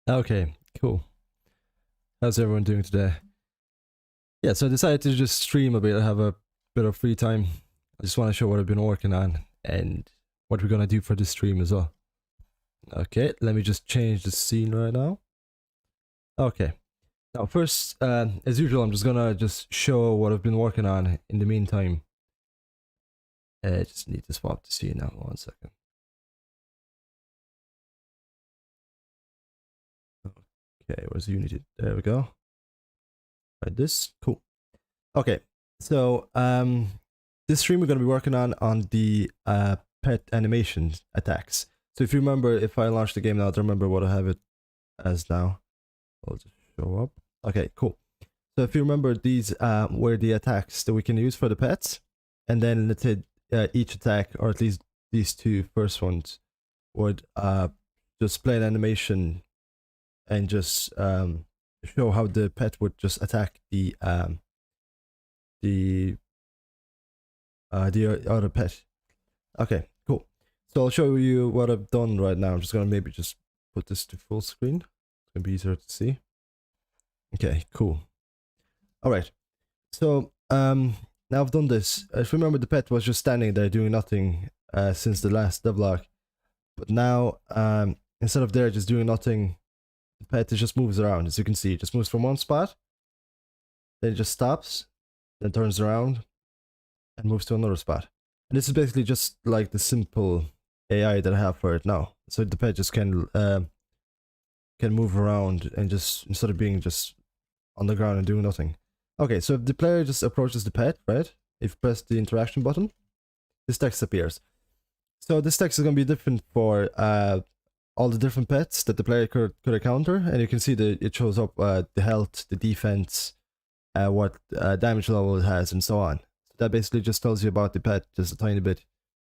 Okay, cool. How's everyone doing today? Yeah, so I decided to just stream a bit. I have a bit of free time. I just want to show what I've been working on and what we're gonna do for this stream as well. Okay, let me just change the scene right now. Okay. Now first, as usual, I'm just gonna show what I've been working on in the meantime. I just need to swap the scene now. 1 second. Okay, where's Unity? There we go. Like this. Cool. Okay, so this stream we're going to be working on the pet animation attacks. So if you remember, if I launch the game now, I don't remember what I have it as now. I'll just show up. Okay, cool. So if you remember, these were the attacks that we can use for the pets, and then let's say each attack, or at least these two first ones, would just play an animation and just show how the pet would just attack the other pet. Okay, cool. So I'll show you what I've done right now. I'm just gonna maybe just put this to full screen. It's gonna be easier to see. Okay, cool. All right. So now I've done this. If you remember, the pet was just standing there doing nothing since the last devlog, but now instead of there just doing nothing, the pet just moves around. As you can see, it just moves from one spot, then it just stops, then turns around, and moves to another spot. And this is basically just like the simple AI that I have for it now. So the pet just can move around and just, instead of being just on the ground and doing nothing. Okay, so if the player just approaches the pet, right? If you press the interaction button, this text appears. So this text is going to be different for all the different pets that the player could encounter, and you can see that it shows up the health, the defense, what damage level it has, and so on. So that basically just tells you about the pet, just a tiny bit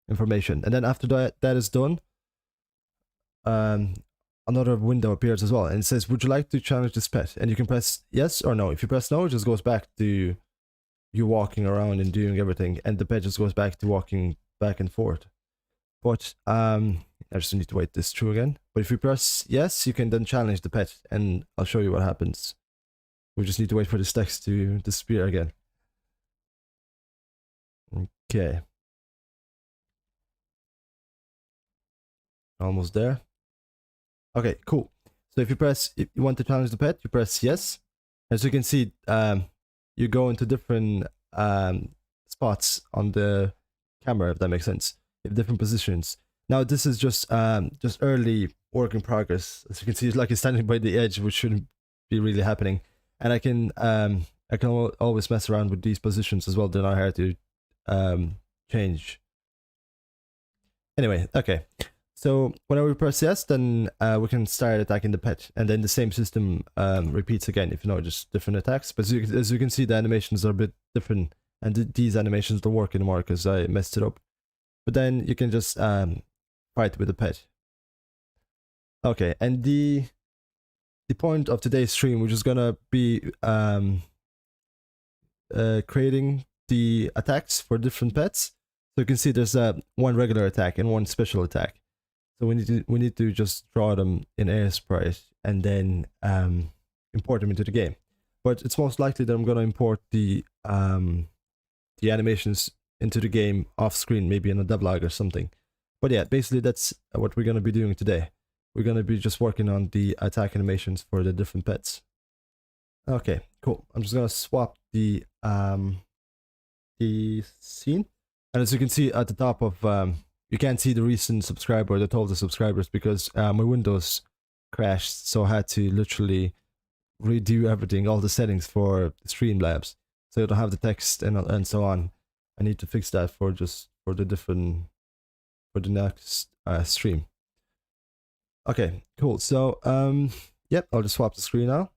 information. And then after that is done, another window appears as well, and it says, would you like to challenge this pet? And you can press yes or no. If you press no, it just goes back to you walking around and doing everything, and the pet just goes back to walking back and forth. But I just need to wait this through again. But if you press yes, you can then challenge the pet, and I'll show you what happens. We just need to wait for this text to disappear again. Okay. Almost there. Okay, cool. So if you want to challenge the pet, you press yes. As you can see, you go into different spots on the camera, if that makes sense. You have different positions. Now this is just early work in progress. As you can see, it's like it's standing by the edge, which shouldn't be really happening. And I can always mess around with these positions as well. They're not hard to change. Anyway, okay. So whenever we press yes, then we can start attacking the pet, and then the same system repeats again. If you know, just different attacks. But as you can see, the animations are a bit different, and these animations don't work anymore because I messed it up. But then you can just fight with the pet. Okay, and the point of today's stream, which is gonna be creating the attacks for different pets. So you can see there's one regular attack and one special attack. So we need to just draw them in Aseprite and then import them into the game. But it's most likely that I'm gonna import the animations into the game off screen, maybe in a devlog or something. But yeah, basically that's what we're gonna be doing today. We're gonna be just working on the attack animations for the different pets. Okay, cool. I'm just gonna swap the scene, and as you can see at the top of you can't see the recent subscriber, the total subscribers, because my Windows crashed, so I had to literally redo everything, all the settings for Streamlabs, so you don't have the text and so on. I need to fix that for the next stream. Okay, cool. So yep, I'll just swap the screen now.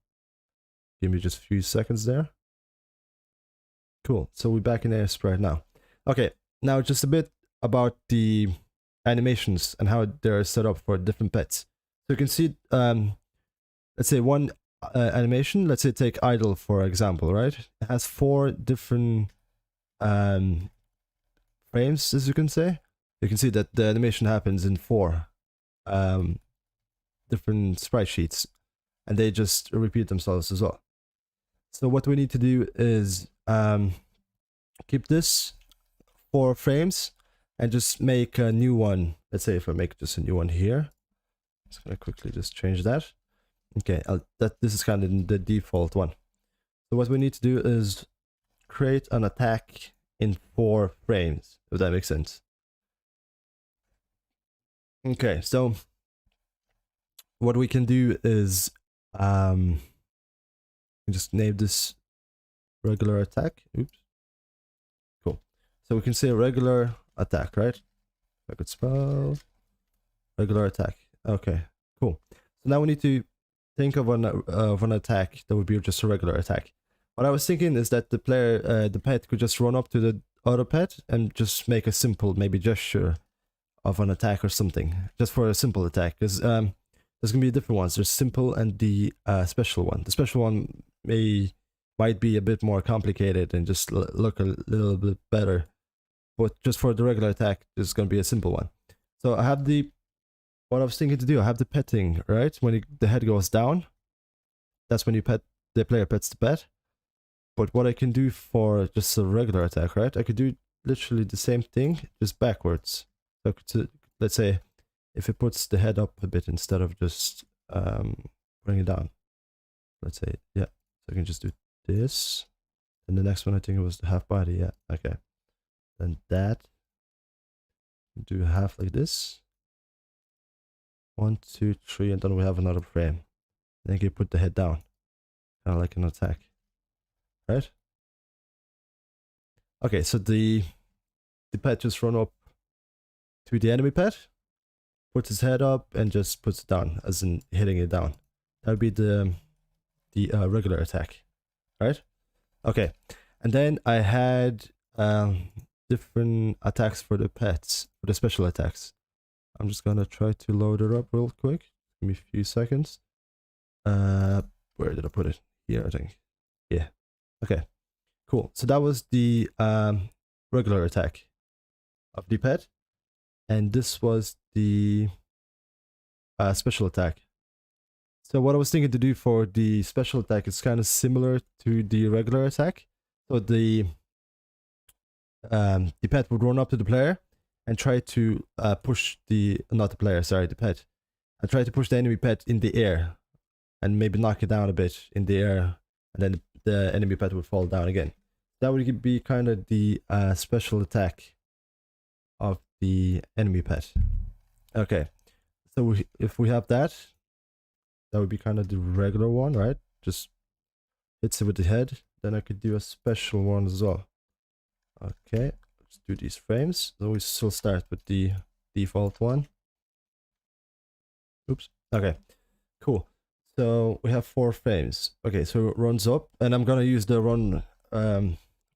Give me just a few seconds there. Cool. So we're back in Aseprite now. Okay, now just a bit about the animations and how they're set up for different pets. So you can see, let's say one animation. Let's say take idle for example, right? It has 4 different frames, as you can say. You can see that the animation happens in 4 different sprite sheets. and they just repeat themselves as well. So what we need to do is keep this 4 frames and just make a new one. Let's say if I make just a new one here, just gonna quickly just change that. Okay, this is kind of the default one. So what we need to do is create an attack in 4 frames, if that makes sense. Okay, so what we can do is just name this regular attack. Oops. Cool. So we can say regular attack, right? If I could spell regular attack. Okay, cool. So now we need to think of an attack that would be just a regular attack. What I was thinking is that the player, the pet, could just run up to the other pet and just make a simple, maybe gesture of an attack or something, just for a simple attack. Because there's gonna be different ones. There's simple and the special one. The special one might be a bit more complicated and just look a little bit better. But just for the regular attack, there's gonna be a simple one. So I have what I was thinking to do. I have the petting, right? When the head goes down, that's when the player pets the pet. But what I can do for just a regular attack, right? I could do literally the same thing, just backwards. So let's say if it puts the head up a bit instead of just putting it down. Let's say, yeah. So I can just do this. And the next one, I think it was the half body. Yeah, okay. Then that. Do half like this. 1, 2, 3, and then we have another frame. Then you can put the head down. Kind of like an attack. Right? Okay, so the pet just run up to the enemy pet, puts his head up, and just puts it down, as in hitting it down. That would be the regular attack, right? Okay, and then I had different attacks for the pets, for the special attacks. I'm just gonna try to load it up real quick. Give me a few seconds. Where did I put it? Here, I think. Yeah. Okay. Cool. So that was the regular attack of the pet, and this was the special attack. So what I was thinking to do for the special attack is kind of similar to the regular attack. So the pet would run up to the player and try to push the pet, and try to push the enemy pet in the air, and maybe knock it down a bit in the air, and then the enemy pet would fall down again. That would be kind of the special attack of the enemy pet. Okay, so if we have that, that would be kind of the regular one, right? Just hits it with the head. Then I could do a special one as well. Okay, let's do these frames. So we still start with the default one. Oops. Okay, cool. So we have 4 frames. Okay, so it runs up, and I'm gonna use the run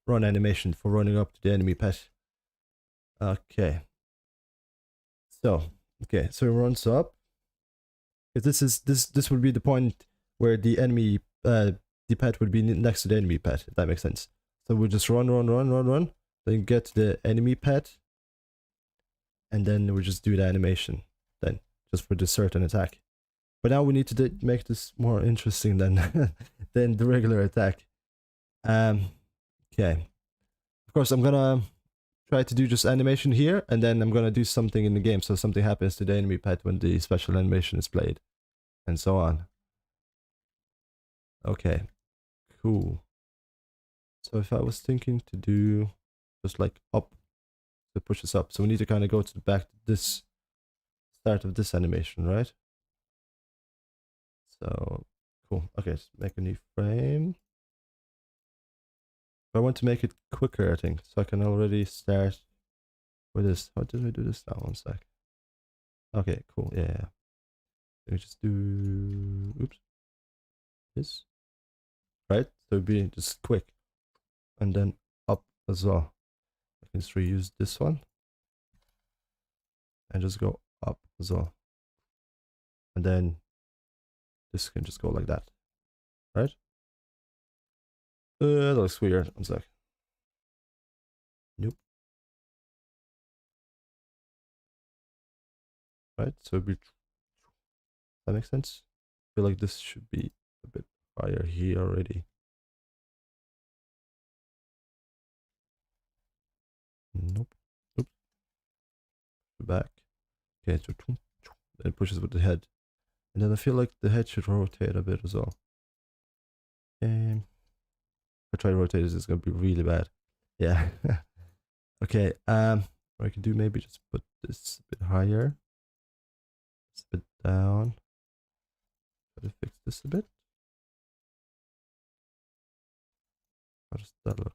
animation for running up to the enemy pet. Okay. So so it runs up. If this would be the point where the enemy the pet would be next to the enemy pet, if that makes sense. So we'll just run, then get to the enemy pet, and then we'll just do the animation then, just for the certain attack. But now we need to make this more interesting than than the regular attack. Okay. Of course, I'm gonna try to do just animation here, and then I'm gonna do something in the game, so something happens to the enemy pet when the special animation is played, and so on. Okay, cool. So if I was thinking to do just like up, to push this up, so we need to kind of go to the back to this start of this animation, right? So cool. Okay, let's make a new frame. I want to make it quicker, I think, so I can already start with this. How did I do this now? 1 sec. Okay, cool. Yeah. Let me just do, oops, this, right? So it'd be just quick, and then up as well. I can just reuse this one and just go up as well, and then this can just go like that, right? That looks weird. 1 sec. Nope. Right, so it'd be, that makes sense. feel like this should be a bit higher here already. Nope. Oops. Back. Okay, so then it pushes with the head. And then I feel like the head should rotate a bit as well. If I try to rotate this, it's gonna be really bad. Yeah. Okay, what I can do, maybe just put this a bit higher. This a bit down. Try to fix this a bit. How does that look?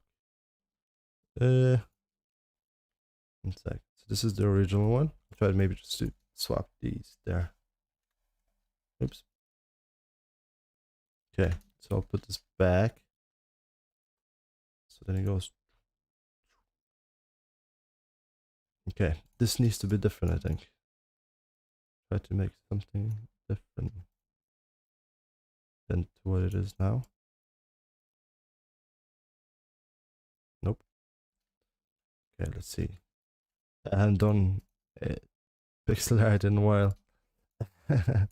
One sec. So this is the original one. I'll try to maybe just to swap these there. Oops. Okay, so I'll put this back. So then it goes. Okay, this needs to be different, I think. Try to make something different than to what it is now. Nope. Okay, let's see. I haven't done pixel art in a while. The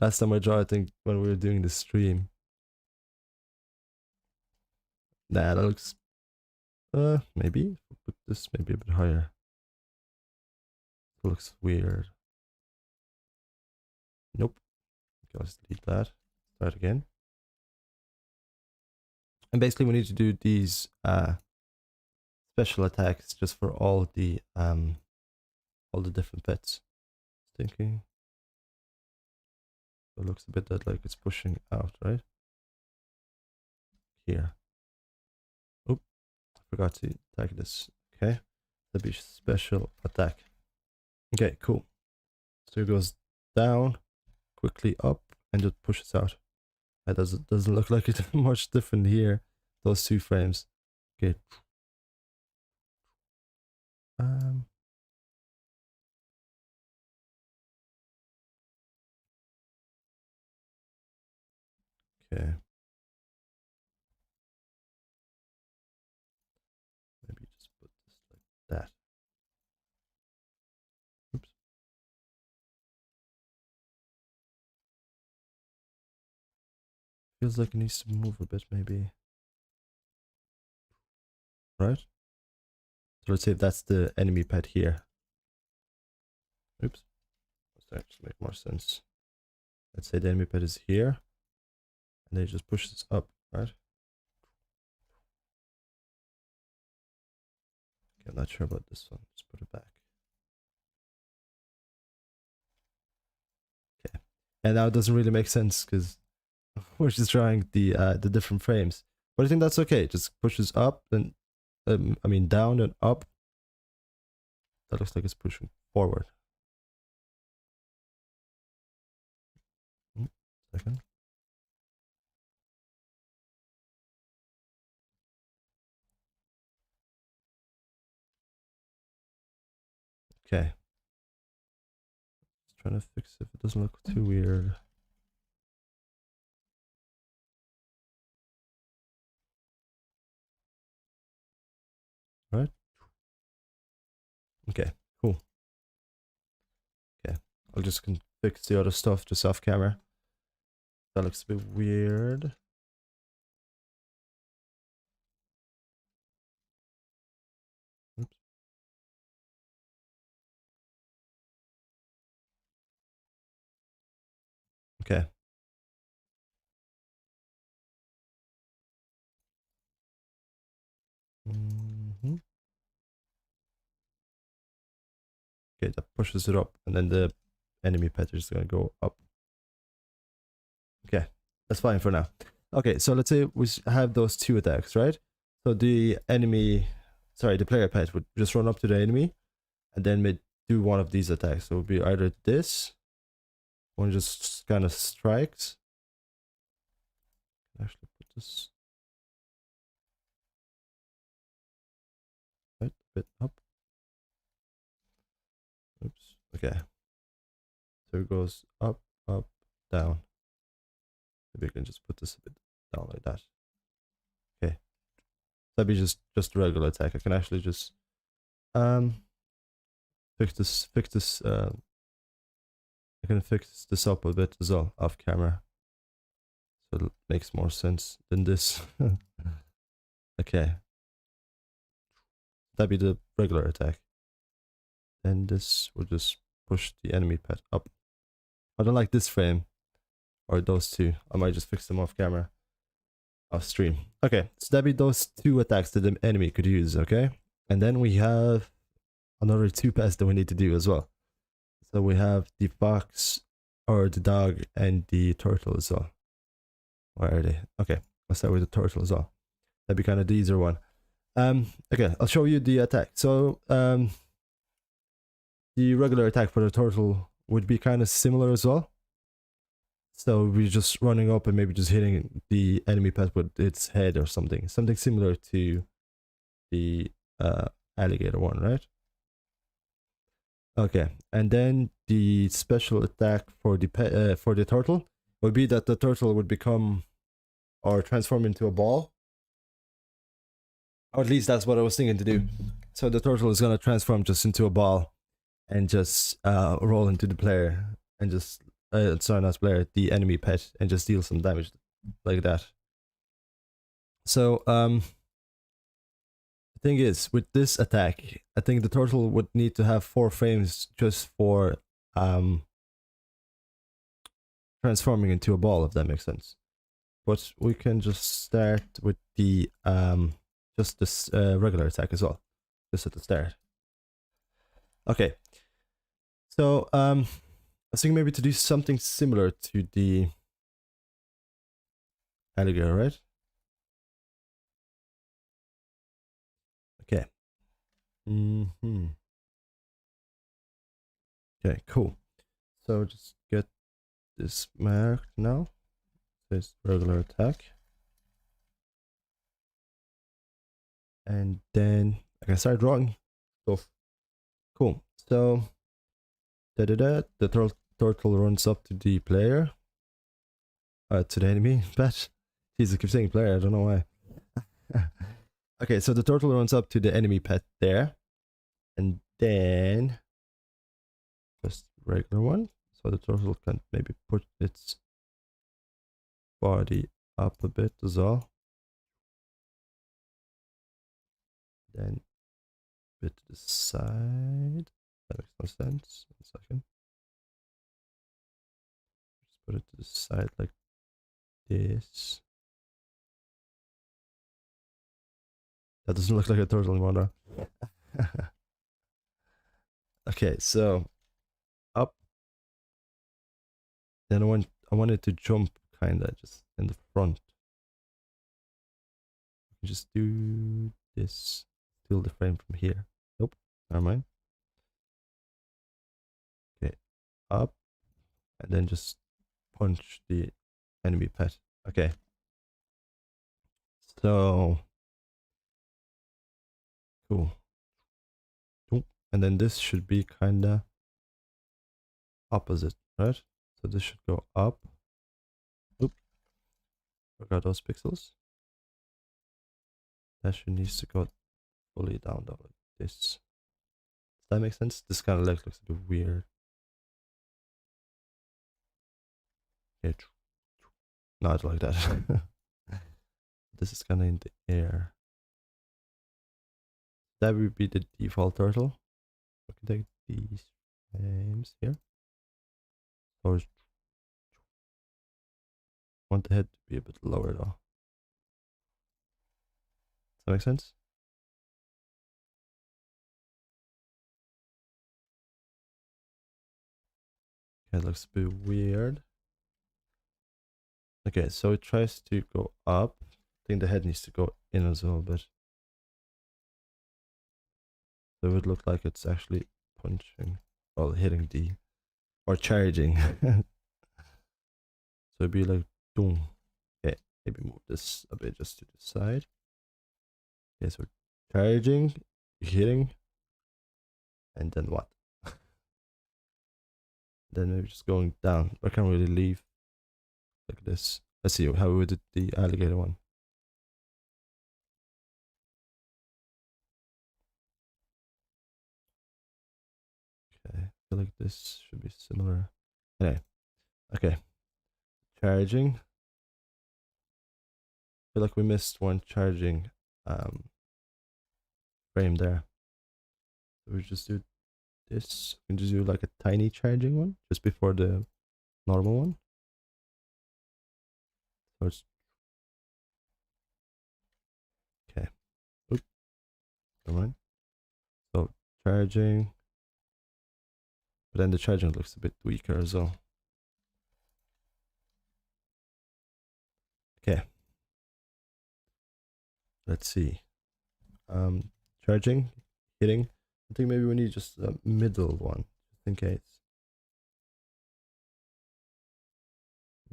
last time I drew, I think when we were doing the stream. Nah, that looks maybe put this maybe a bit higher. It looks weird. Nope. Okay, let's delete that. Start again. And basically we need to do these special attacks just for all the different pets. Thinking it looks a bit that like it's pushing out, right? Here. Oop, I forgot to attack this. Okay. That'd be special attack. Okay, cool. So it goes down, quickly up, and just pushes out. It doesn't look like it's much different here. Those two frames. Okay. Okay. Maybe just put this like that. Oops. Feels like it needs to move a bit, maybe. Right? So let's say if that's the enemy pet here. Oops. That actually make more sense. Let's say the enemy pet is here. And then it just pushes up, right? Okay, I'm not sure about this one. Just put it back. Okay. And now it doesn't really make sense because we're just drawing the different frames. But I think that's okay. It just pushes up and I mean down and up. That looks like it's pushing forward. Second. Okay. Just trying to fix it if it doesn't look too weird. Right? Okay, cool. Okay, I'll just fix the other stuff just off camera. That looks a bit weird. Oops. Okay. Okay, that pushes it up, and then the enemy pet is gonna go up. Okay, that's fine for now. Okay, so let's say we have those two attacks, right? So the player pet would just run up to the enemy, and then do one of these attacks. So it would be either this, one just kind of strikes. Actually, put this right a bit up. Oops. Okay. So it goes up, up, down. Maybe I can just put this a bit down like that. Okay. That'd be just a regular attack. I can actually just fix this I can fix this up a bit as well off camera, so it makes more sense than this. Okay, that'd be the regular attack. And this will just push the enemy pet up. I don't like this frame or those two. I might just fix them off camera, off stream. Okay, so that'd be those two attacks that the enemy could use. Okay, and then we have another two pets that we need to do as well. So we have the fox or the dog and the turtle as well. Where are they? Okay, let's start with the turtle as well. That'd be kind of the easier one. Okay, I'll show you the attack. So the regular attack for the turtle would be kind of similar as well. So we're just running up and maybe just hitting the enemy pet with its head or something. Something similar to the alligator one, right? Okay, and then the special attack for the turtle would be that the turtle would become or transform into a ball. Or at least that's what I was thinking to do. So the turtle is gonna transform just into a ball and just roll into the player and just sorry, not player, the enemy pet, and just deal some damage like that. So the thing is, with this attack, I think the turtle would need to have 4 frames just for transforming into a ball, if that makes sense. But we can just start with the just this regular attack as well, just at the start. Okay, so I was thinking maybe to do something similar to the alligator, right? Okay. Okay, cool. So just get this marked now. This regular attack. And then I can start drawing stuff. Cool. So the turtle runs up to the player. To the enemy pet. Jeez, I keep saying player, I don't know why. Okay, so the turtle runs up to the enemy pet there. And then just regular one. So the turtle can maybe put its body up a bit as well. Then a bit to the side. That makes no sense. 1 second. Just put it to the side like this. That doesn't look like a turtle anymore, no. Okay, so up. Then I want it to jump kinda just in the front. Just do this. Steal the frame from here. Nope, never mind. Okay, up, and then just punch the enemy pet. Okay. So cool. And then this should be kinda opposite, right? So this should go up. Oop. Forgot those pixels. That should needs to go fully down though, like this. Does that make sense? This kind of looks a bit weird. Okay. Not like that. This is kind of in the air. That would be the default turtle. I can take these frames here. Or want the head to be a bit lower though. Does that make sense? Okay, it looks a bit weird. Okay, so it tries to go up. I think the head needs to go in as well, but so it would look like it's actually punching, well, hitting the, or charging. So it'd be like, boom. Okay, maybe move this a bit just to the side. Okay, so charging, hitting, and then what? Then maybe just going down. I can't really leave like this. Let's see how we did the alligator one. Okay, I feel like this should be similar. Okay. Charging. I feel like we missed one charging frame there. So we just do this. We can just do like a tiny charging one just before the normal one. So it's okay. Oops, never mind. So charging, but then the charging looks a bit weaker as well. Okay. Let's see. Charging, hitting. I think maybe we need just a middle one, just in case.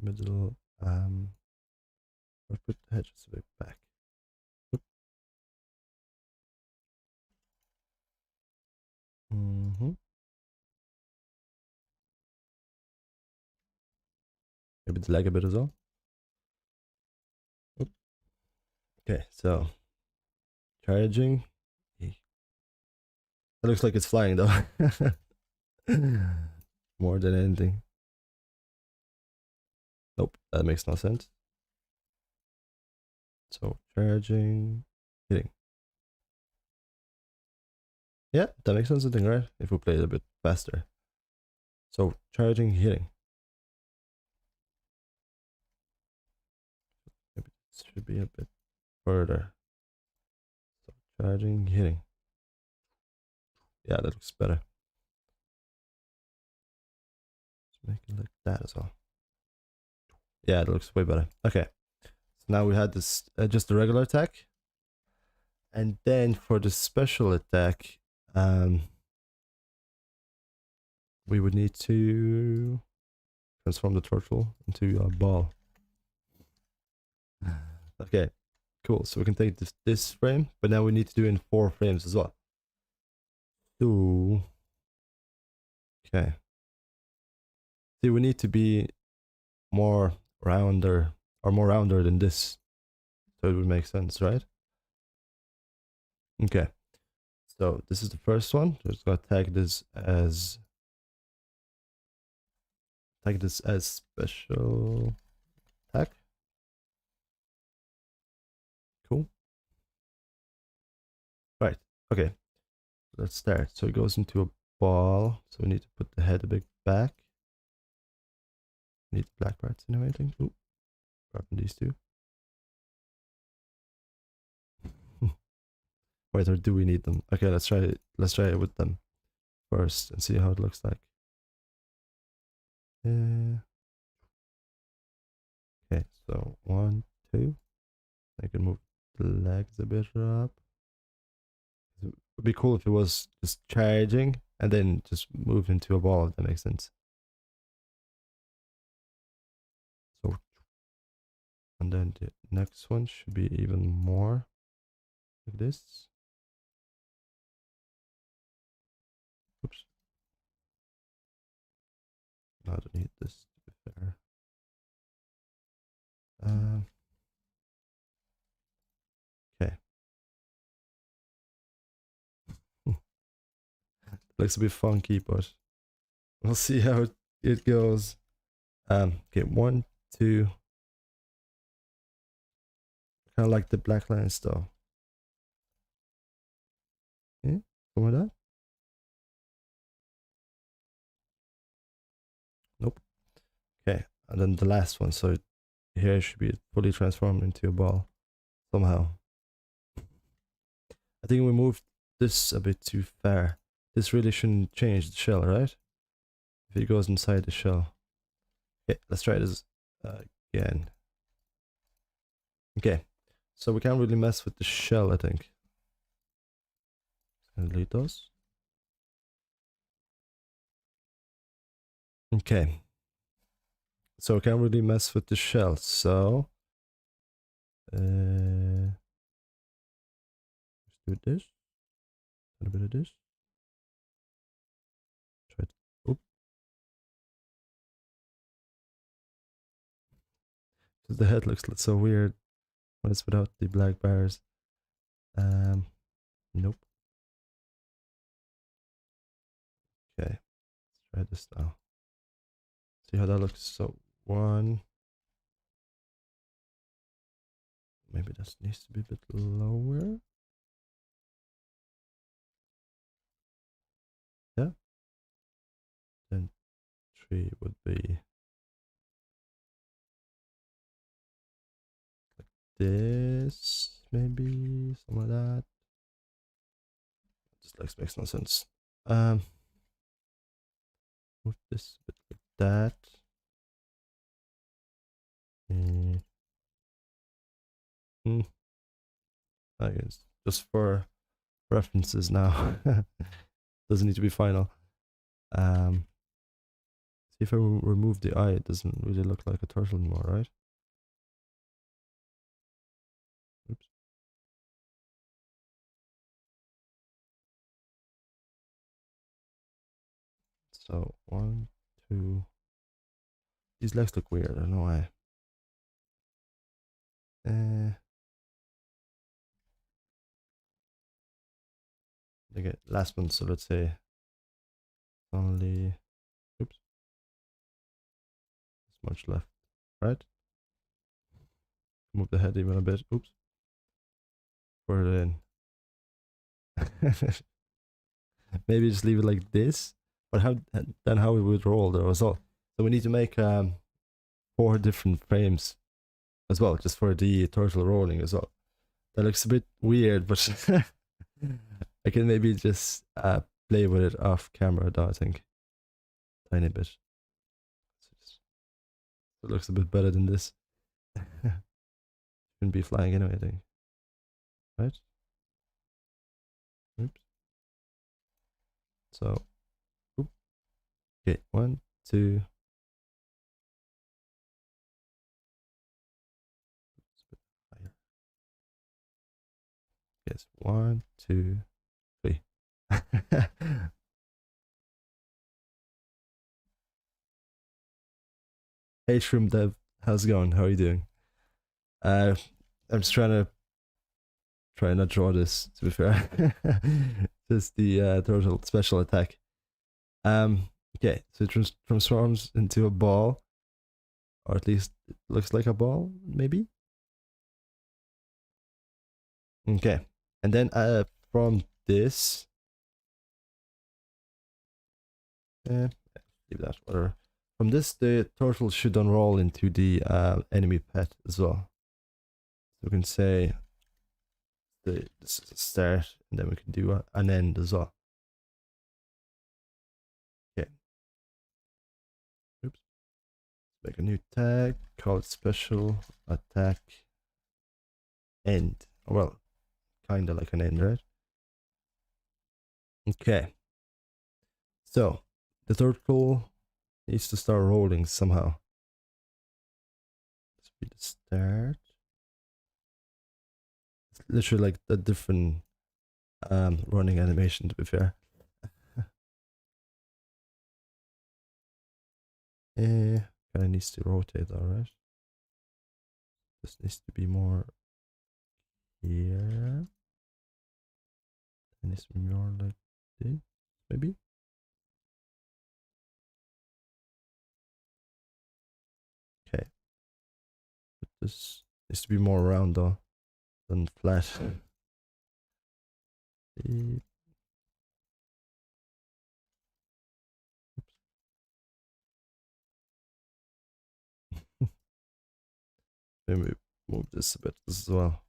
Middle. Or put the head just a bit back. Maybe the leg a bit as well. Oop. Okay, so charging. It looks like it's flying though. More than anything. Nope, that makes no sense. So charging, hitting. Yeah, that makes sense, I think, right? If we play it a bit faster. So charging, hitting. Maybe it should be a bit further. So charging, hitting. Yeah, that looks better. Let's make it like that as well. Yeah, it looks way better. Okay. So now we had this just the regular attack. And then for the special attack, we would need to transform the turtle into a ball. Okay, cool. So we can take this frame, but now we need to do it in 4 frames as well. So, okay. See, we need to be more rounder or more rounder than this, so it would make sense, right? Okay. So this is the first one. Just gonna tag this as special attack. Cool. Right. Okay. Let's start. So it goes into a ball. So we need to put the head a bit back. Need black parts in anything. Ooh. Grabbing these two. Wait, or do we need them? Okay, let's try it. Let's try it with them first and see how it looks like. Okay, so 1, 2. I can move the legs a bit up. It would be cool if it was just charging and then just move into a ball, if that makes sense. So, and then the next one should be even more like this. Oops. No, I don't need this to be fair. Okay. Looks a bit funky, but we'll see how it goes. Okay, 1, 2. Kind of like the black lines though. Yeah, something like that. Nope. Okay, and then the last one. So here it should be fully transformed into a ball somehow. I think we moved this a bit too far. This really shouldn't change the shell, right? If it goes inside the shell. Okay, let's try this again. Okay, so we can't really mess with the shell, I think. Delete those. Okay. So we can't really mess with the shell, so let's do this. A little bit of this. Try to, oop. The head looks so weird when it's without the black bars. Nope. Okay, let's try this now. See how that looks. So one. Maybe that needs to be a bit lower. Yeah. Then 3 would be like this, maybe something like that. This like makes no sense. Move this a bit like that. I guess just for references now. Doesn't need to be final. See if I remove the eye, it doesn't really look like a turtle anymore, right? Oops. So 1, 2. These legs look weird. I don't know why. Okay, last one. So let's say only. Oops. This much left, right? Move the head even a bit. Oops. Put it in. Maybe just leave it like this. But how then? How we would roll the result? So we need to make 4 different frames as well, just for the turtle rolling as well. That looks a bit weird, but I can maybe just play with it off camera though, I think. Tiny bit. It looks a bit better than this. Shouldn't be flying anyway, I think. Right? Oops. So, oop. Okay, 1, 2. Yes, 1, 2, 3. Hey streamlabs, how's it going? How are you doing? I'm just try not draw this, to be fair. Just the turtle special attack. Okay, so it transforms into a ball, or at least it looks like a ball, maybe. Okay, and then from this, leave that, whatever. From this, the turtle should unroll into the enemy pet as well. So we can say this is a start, and then we can do an end as well. Okay. Oops. Let's make a new tag, call it special attack end. Well, kind of like an end, right? Okay. So the turtle needs to start rolling somehow. This will be the start. It's literally like a different running animation, to be fair. Kind of needs to rotate, alright. This needs to be more here. It needs to be more like this, maybe. Okay. But this needs to be more round though than flat. Maybe move this a bit as well.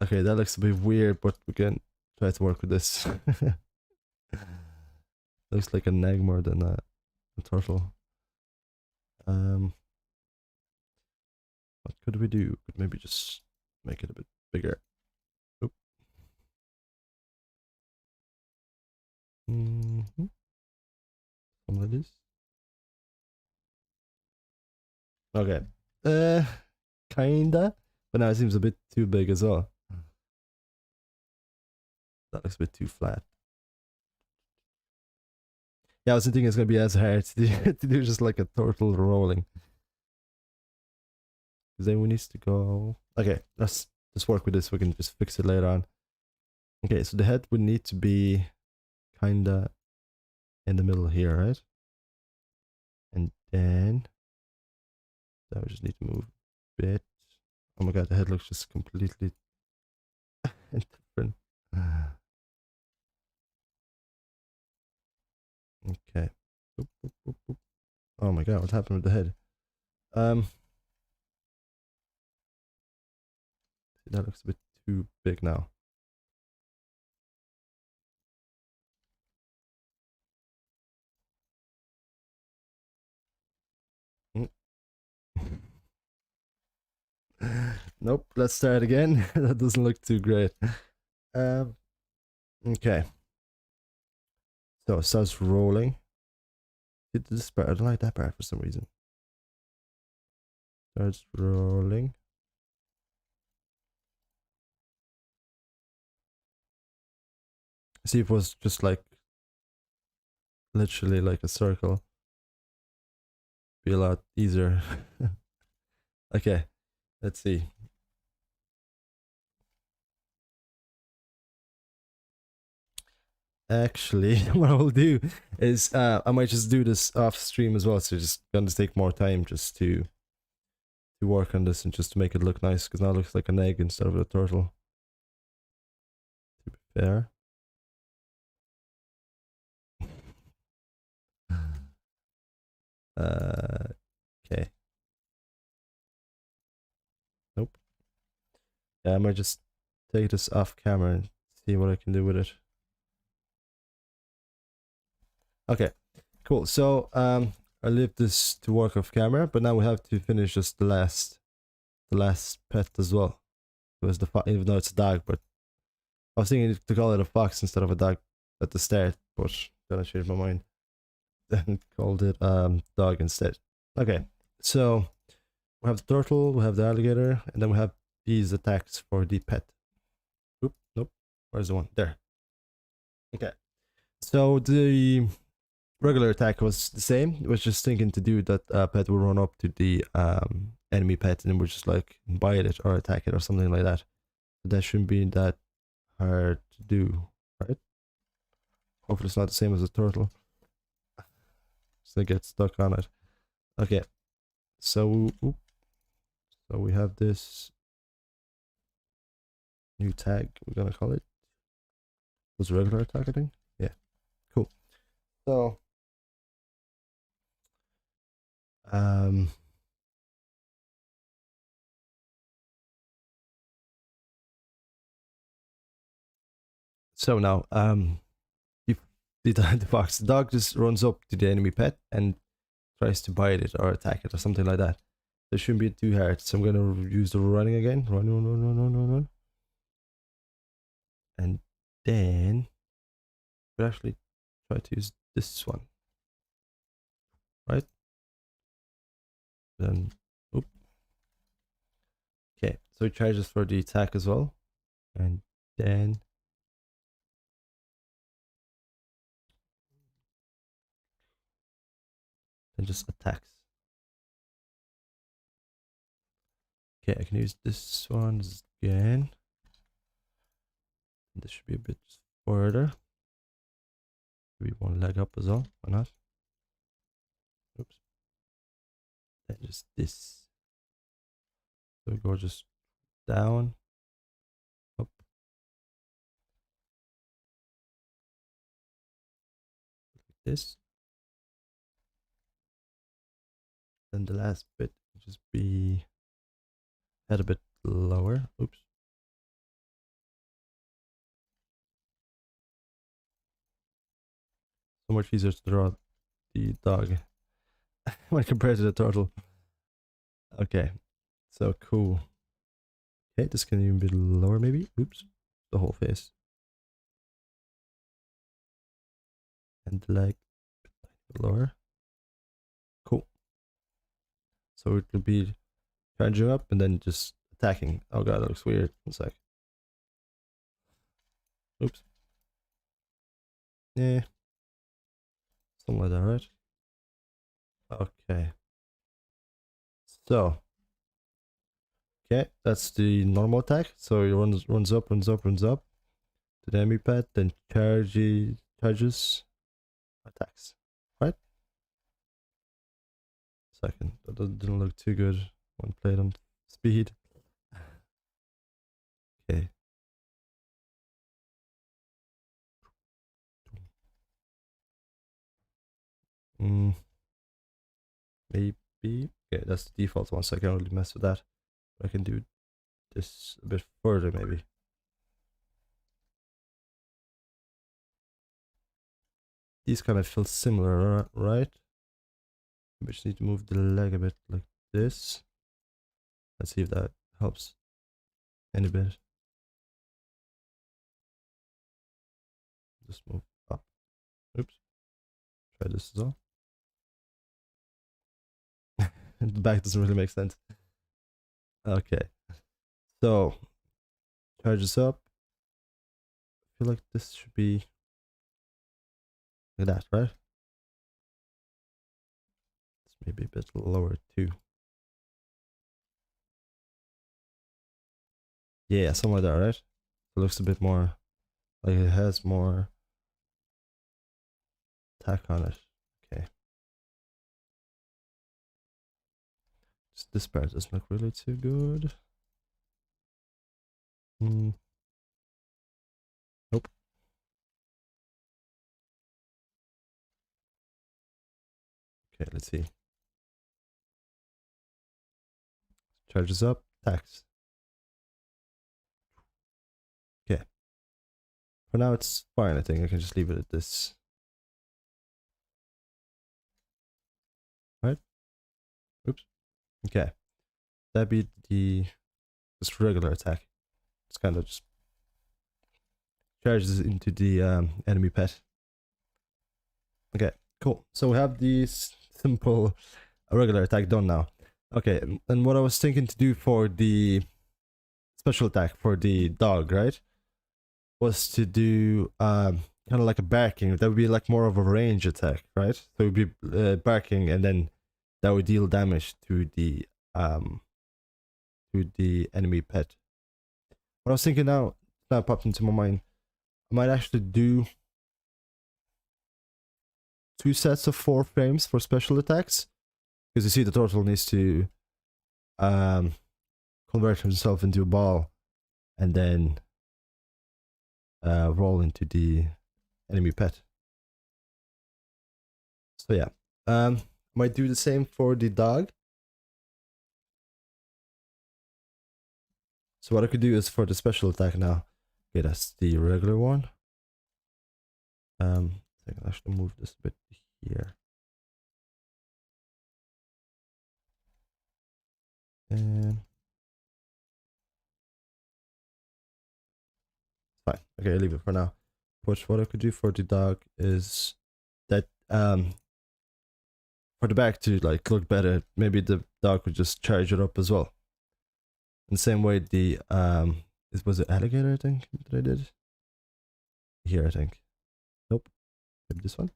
Okay, that looks a bit weird, but we can try to work with this. Looks like an egg more than a turtle. What could we do? Could maybe just make it a bit bigger. Oop. Something like this. Okay. Kinda. But now it seems a bit too big as well. That looks a bit too flat. Yeah, I was thinking it's gonna be as hard to do just like a turtle rolling. Because then we need to go. Okay, let's just work with this. We can just fix it later on. Okay, so the head would need to be kinda in the middle here, right? then I just need to move a bit. Oh my god, the head looks just completely different. Okay. Boop, boop, boop, boop. Oh my god, what happened with the head? That looks a bit too big now. Mm. Nope, let's start again. That doesn't look too great. Okay. So it starts rolling. This part, I don't like that part for some reason. Starts rolling. See if it was just like literally like a circle. Be a lot easier. Okay, let's see. Actually, what I will do is I might just do this off stream as well. So just gonna take more time just to work on this and just to make it look nice, because now it looks like an egg instead of a turtle. To be fair. Okay. Nope. Yeah, I might just take this off camera and see what I can do with it. Okay, cool. So I leave this to work off camera, but now we have to finish just the last pet as well. It was the even though it's a dog, but I was thinking to call it a fox instead of a dog at the start, but then I changed my mind and called it dog instead. Okay, so we have the turtle, we have the alligator, and then we have these attacks for the pet. Oop, nope. Where's the one? There. Okay. So the regular attack was the same. It was just thinking to do that pet will run up to the enemy pet and then we'll just like bite it or attack it or something like that. But that shouldn't be that hard to do, right? Hopefully it's not the same as a turtle. So they get stuck on it. Okay. So we have this new tag, we're gonna call it. Was regular attack, I think? Yeah. Cool. So so now if the dog just runs up to the enemy pet and tries to bite it or attack it or something like that. It shouldn't be too hard. So I'm gonna use the running again. Run. And then we'll actually try to use this one. Right? Then oop. Okay, so it charges for the attack as well. And then just attacks. Okay, I can use this one again. This should be a bit further. Maybe one leg up as well. Why not? Oops. Then just this. So we go just down, up. Like this. Then the last bit will just be head a bit lower. Oops. So much easier to draw the dog when compared to the turtle. Okay, so cool. Okay, this can even be lower maybe. Oops, the whole face. And the leg lower. Cool. So it will be charging up and then just attacking. Oh god, that looks weird. One sec. Oops. Yeah. Something like that, right? Okay. So. Okay, that's the normal attack. So he runs up to the enemy pet, then charges, attacks. Right? Second, that didn't look too good when played on speed. Okay. Maybe. Okay, that's the default one, so I can't really mess with that. But I can do this a bit further, maybe. These kind of feel similar, right? We just need to move the leg a bit like this. Let's see if that helps any bit. Just move up. Oops. Try this as well. The back doesn't really make sense. Okay. So, charge this up. I feel like this should be like that, right? It's maybe a bit lower too. Yeah, something like that, right? It looks a bit more like it has more tack on it. Okay. Just this part doesn't look really too good. Nope. Okay, let's see. Charges up, tax. Okay. For now it's fine, I think. I can just leave it at this. Right? Oops. Okay. That'd be the just regular attack. It's kind of just charges into the enemy pet. Okay, cool. So we have this simple regular attack done now. Okay, and what I was thinking to do for the special attack for the dog, right, was to do kind of like a barking. That would be like more of a range attack, right? So it would be barking, and then that would deal damage to the enemy pet. What I was thinking now popped into my mind, I might actually do 2 sets of 4 frames for special attacks, because you see the turtle needs to convert himself into a ball and then roll into the enemy pet. So yeah, might do the same for the dog. So what I could do is for the special attack now. Okay, that's the regular one. I can actually move this a bit here. And fine. Okay, I'll leave it for now. But what I could do for the dog is that for the back to like look better, maybe the dog could just charge it up as well. In the same way the was it alligator, I think, that I did? Here, I think. Nope. Maybe this one?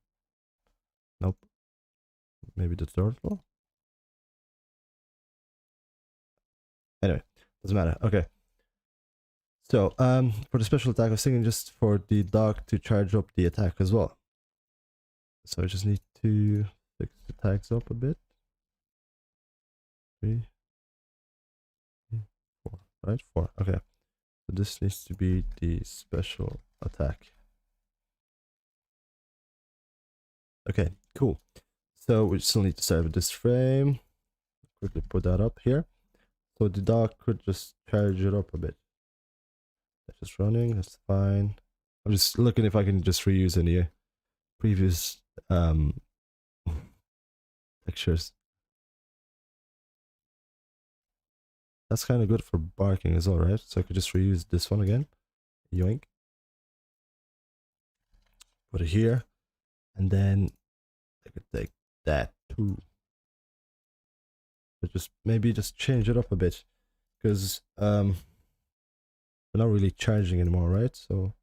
Nope. Maybe the turtle? Anyway, doesn't matter. Okay. So, for the special attack, I was thinking just for the dog to charge up the attack as well. So I just need to fix the tags up a bit. 3, 4, right? 4. Okay. So this needs to be the special attack. Okay, cool. So we still need to start with this frame. Quickly put that up here. So the dog could just charge it up a bit. That's just running, that's fine. I'm just looking if I can just reuse any previous textures. That's kind of good for barking as well, right? So I could just reuse this one again. Yoink. Put it here. And then I could take that too. But just maybe just change it up a bit. Because we're not really charging anymore, right? So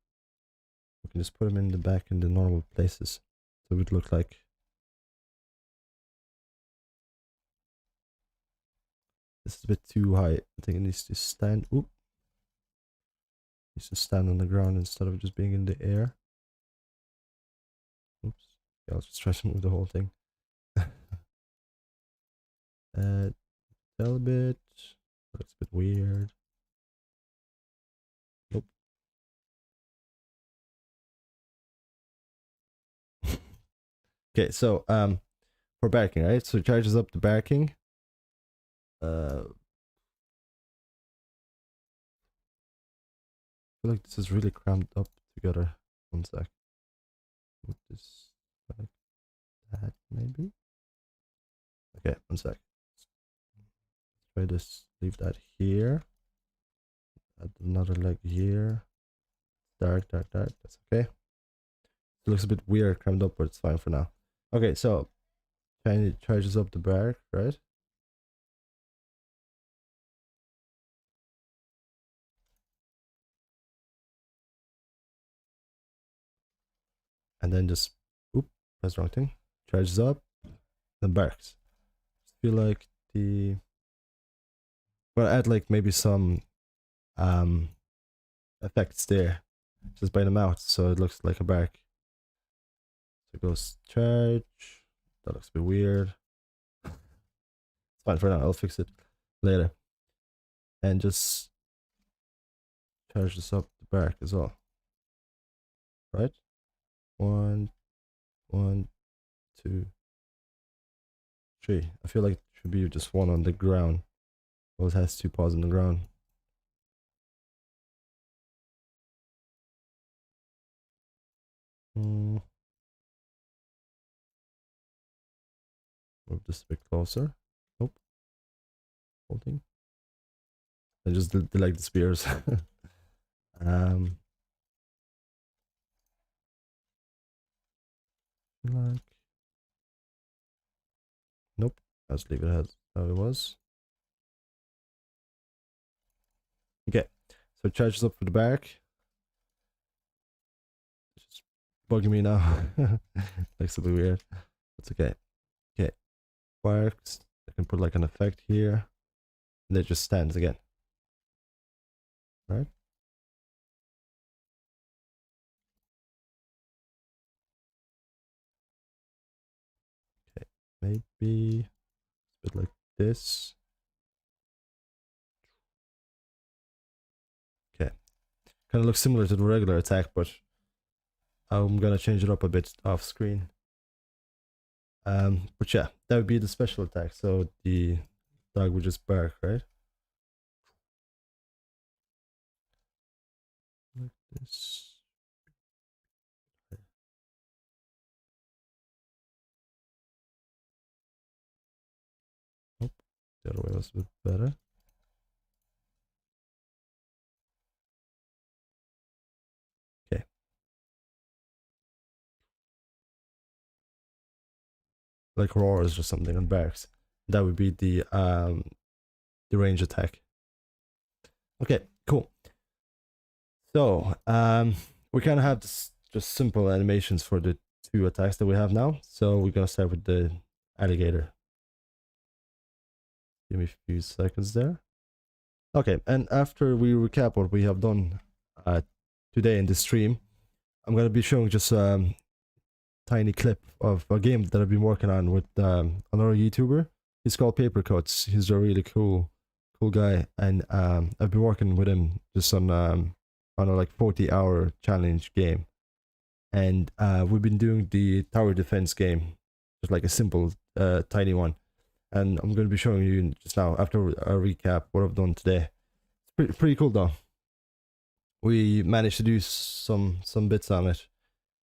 we can just put them in the back in the normal places. So it would look like this is a bit too high. I think it needs to stand. Oop. It needs to stand on the ground instead of just being in the air. Oops. Yeah, I'll just try to move the whole thing. A little bit. Looks a bit weird. Nope. Okay, so for barking, right? So it charges up the barking. I feel like this is really crammed up together. One sec. Put this like that, maybe. Okay, one sec. Try this. Leave that here. Add another leg here. Dark, dark, dark. That's okay. It looks a bit weird, crammed up, but it's fine for now. Okay, so tiny charges up the bark, right? And then just, oop, that's the wrong thing. Charges up, then barks. Just feel like well, add like maybe some effects there, just by the mouth, so it looks like a bark. So it goes charge. That looks a bit weird. It's fine for now. I'll fix it later. And just charge this up the bark as well. Right? 1, 1, 2, 3. I feel like it should be just one on the ground. Well, it has 2 paws on the ground. Move this a bit closer. Nope. Holding. And just delete the spears. Like, nope. Let's leave it as how it was. Okay, so it charges up for the bark. It's just bugging me now. Looks a bit weird. That's okay. Okay, barks. I can put like an effect here, and it just stands again. Right? Okay, maybe a bit like this. Okay, kind of looks similar to the regular attack, but I'm gonna change it up a bit off screen. But yeah, that would be the special attack. So the dog would just bark, right? Like this. Nope, the other way was a bit better. Okay. Like roars or something and barks. That would be the range attack. Okay, cool. So we kind of have this just simple animations for the 2 attacks that we have now. So we're gonna start with the alligator. Give me a few seconds there. Okay, and after we recap what we have done today in this stream, I'm gonna be showing just tiny clip of a game that I've been working on with another YouTuber. He's called Paper Cuts. He's a really cool guy, and I've been working with him just on a like 40-hour challenge game, and we've been doing the tower defense game, just like a simple tiny one, and I'm going to be showing you just now after a recap what I've done today. It's pretty cool though. We managed to do some bits on it.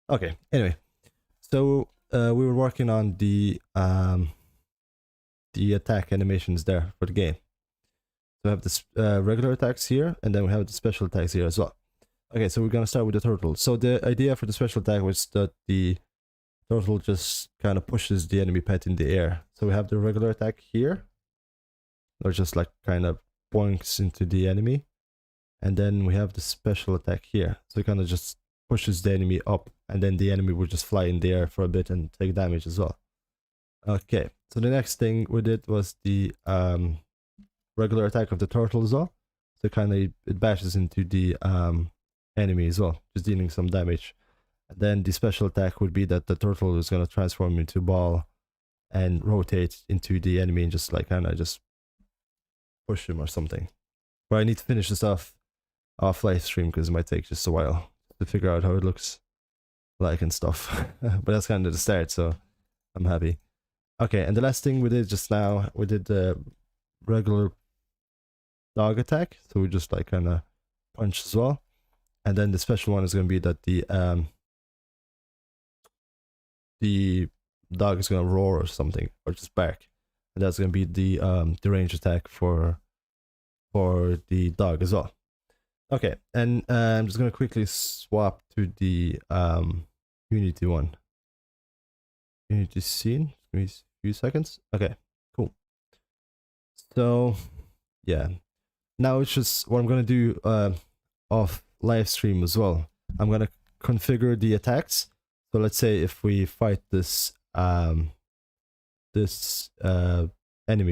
Okay, anyway, so we were working on the attack animations there for the game. So we have this regular attacks here, and then we have the special attacks here as well. Okay, so we're gonna start with the turtle. So the idea for the special attack was that the turtle just kind of pushes the enemy pet in the air. So we have the regular attack here, or just like kind of boinks into the enemy, and then we have the special attack here. So it kind of just pushes the enemy up, and then the enemy will just fly in the air for a bit and take damage as well. Okay, so the next thing we did was the regular attack of the turtle as well. So kind of it bashes into the enemy as well, just dealing some damage. And then the special attack would be that the turtle is going to transform into a ball and rotate into the enemy and just like kind of just push him or something. But I need to finish this off live stream because it might take just a while to figure out how it looks like and stuff. But that's kind of the start, so I'm happy. Okay, and the last thing we did just now, we did the regular dog attack, so we just like kind of punch as well. And then the special one is going to be that the dog is going to roar or something, or just bark, and that's going to be the range attack for the dog as well. Okay, and I'm just going to quickly swap to the Unity one. Unity scene. Give me a few seconds. Okay, cool. So yeah, now it's just what I'm going to do off live stream as well. I'm going to configure the attacks. So let's say if we fight this enemy,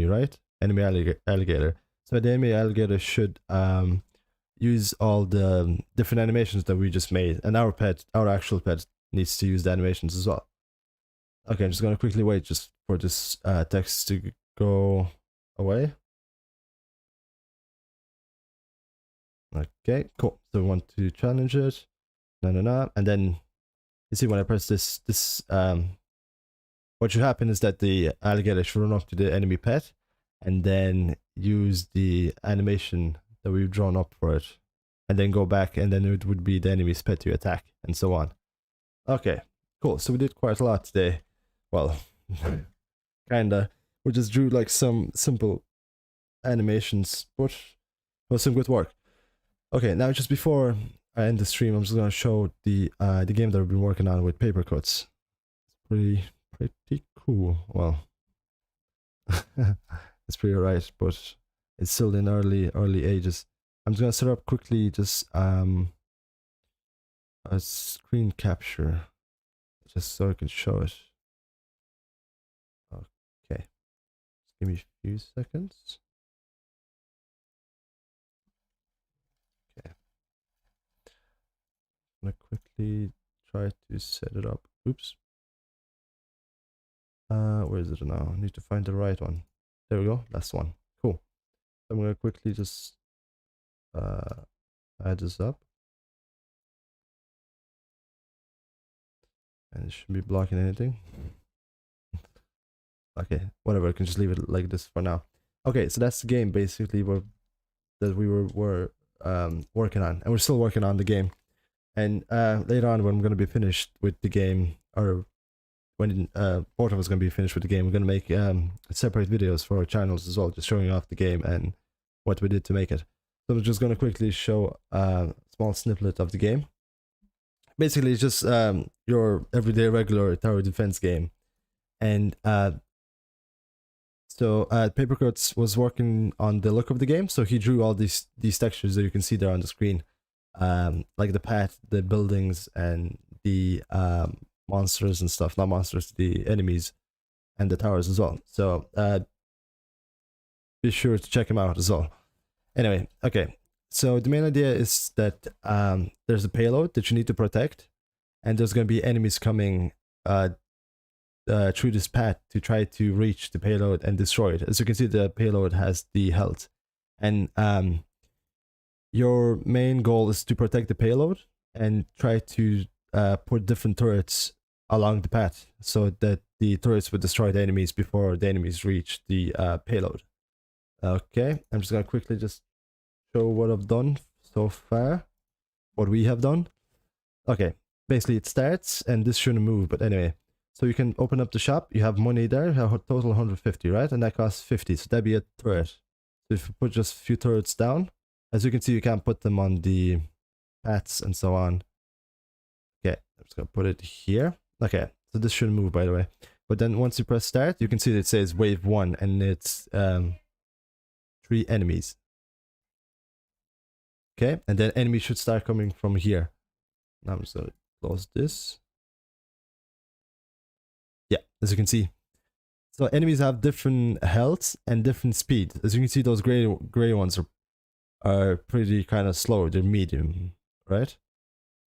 right? Enemy alligator. So the enemy alligator should use all the different animations that we just made, and our actual pet needs to use the animations as well. Okay, I'm just gonna quickly wait just for this text to go away. Okay, cool. So we want to challenge it. And then you see when I press this, what should happen is that the alligator should run up to the enemy pet and then use the animation that we've drawn up for it, and then go back, and then it would be the enemy's pet to attack, and so on. Okay, cool. So we did quite a lot today. Well, kinda. We just drew like some simple animations, but it was some good work. Okay, now just before I end the stream, I'm just gonna show the game that I've been working on with paper cuts. It's pretty cool. Well, it's pretty alright, but it's still in early ages. I'm just gonna set up quickly just a screen capture, just so I can show it. Okay, just give me a few seconds. Okay, I'm gonna quickly try to set it up. Oops. Where is it now? I need to find the right one. There we go. That's one. Cool. I'm gonna quickly just add this up, and it shouldn't be blocking anything. Okay, whatever. I can just leave it like this for now. Okay, so that's the game basically that we were working on, and we're still working on the game. And later on, when I'm gonna be finished with the game, or when both of us gonna be finished with the game, we're gonna make separate videos for our channels as well, just showing off the game and what we did to make it. So I'm just gonna quickly show a small snippet of the game. Basically, it's just your everyday regular tower defense game, and so Papercuts was working on the look of the game, so he drew all these textures that you can see there on the screen, like the path, the buildings, and the monsters and stuff. Not monsters, the enemies, and the towers as well. So be sure to check him out as well. Anyway, okay. So the main idea is that there's a payload that you need to protect, and there's going to be enemies coming through this path to try to reach the payload and destroy it. As you can see, the payload has the health, and your main goal is to protect the payload and try to put different turrets along the path so that the turrets would destroy the enemies before the enemies reach the payload. Okay, I'm just gonna quickly just show what I've done so far, what we have done. Okay, basically it starts, and this shouldn't move, but anyway. So you can open up the shop, you have money there, you have a total 150, right? And that costs 50, so that'd be a turret. So if you put just a few turrets down, as you can see, you can't put them on the paths and so on. Okay, I'm just gonna put it here. Okay, so this shouldn't move, by the way. But then once you press start, you can see that it says wave 1, and it's 3 enemies. Okay, and then enemies should start coming from here. Now I'm just gonna close this. Yeah, as you can see. So enemies have different health and different speed. As you can see, those gray ones are pretty kind of slow. They're medium, right?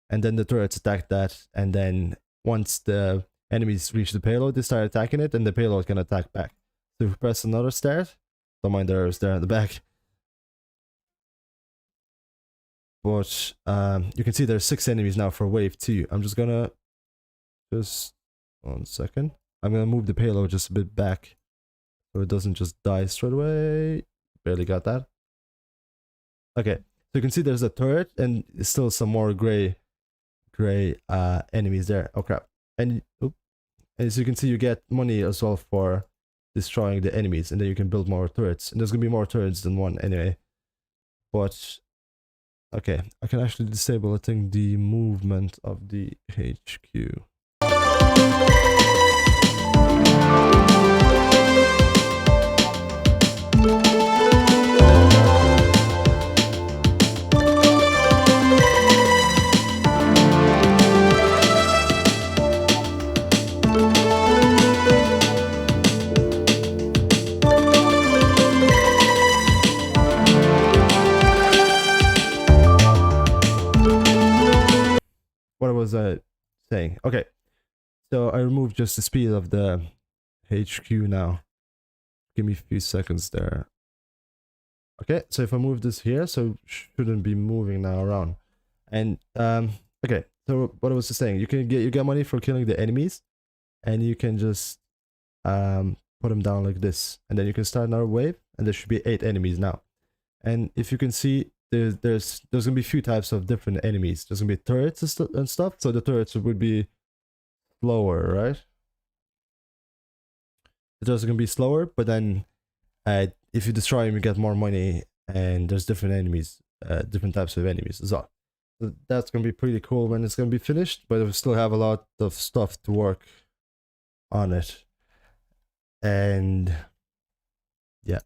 And then the turrets attack that, and then once the enemies reach the payload, they start attacking it, and the payload can attack back. So if we press another start, don't mind there's there at the back. But you can see there's 6 enemies now for wave 2. I'm just gonna just 1 second. I'm gonna move the payload just a bit back so it doesn't just die straight away. Barely got that. Okay, so you can see there's a turret and still some more gray enemies there. Oh crap. And as you can see, you get money as well for destroying the enemies, and then you can build more turrets. And there's gonna be more turrets than one anyway. But okay, I can actually disable, I think, the movement of the HQ. What was I saying? Okay, so I removed just the speed of the HQ now. Give me a few seconds there. Okay, so if I move this here, so shouldn't be moving now around. And okay, so what I was just saying, you get money for killing the enemies, and you can just put them down like this, and then you can start another wave, and there should be 8 enemies now. And if you can see, there's gonna be a few types of different enemies. There's gonna be turrets and stuff. So the turrets would be slower, right? The turrets are gonna be slower, but then if you destroy them, you get more money, and there's different enemies, different types of enemies as well. So that's gonna be pretty cool when it's gonna be finished, but we still have a lot of stuff to work on it. And yeah.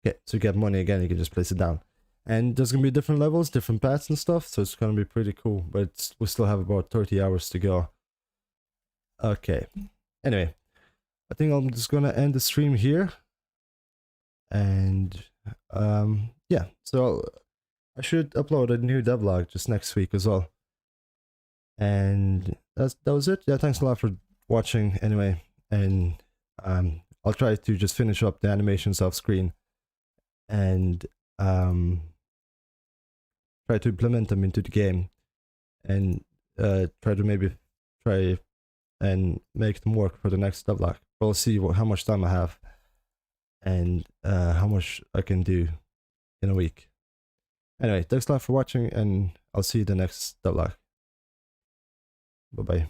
Okay, so you get money again, you can just place it down. And there's gonna be different levels, different paths and stuff, so it's gonna be pretty cool, but we still have about 30 hours to go. Okay, anyway, I think I'm just gonna end the stream here. And yeah, so I should upload a new devlog just next week as well. And that was it. Yeah, thanks a lot for watching anyway, and I'll try to just finish up the animations off screen and try to implement them into the game, and try and make them work for the next devlog. We'll see how much time I have and how much I can do in a week. Anyway, thanks a lot for watching, and I'll see you the next devlog. Bye bye.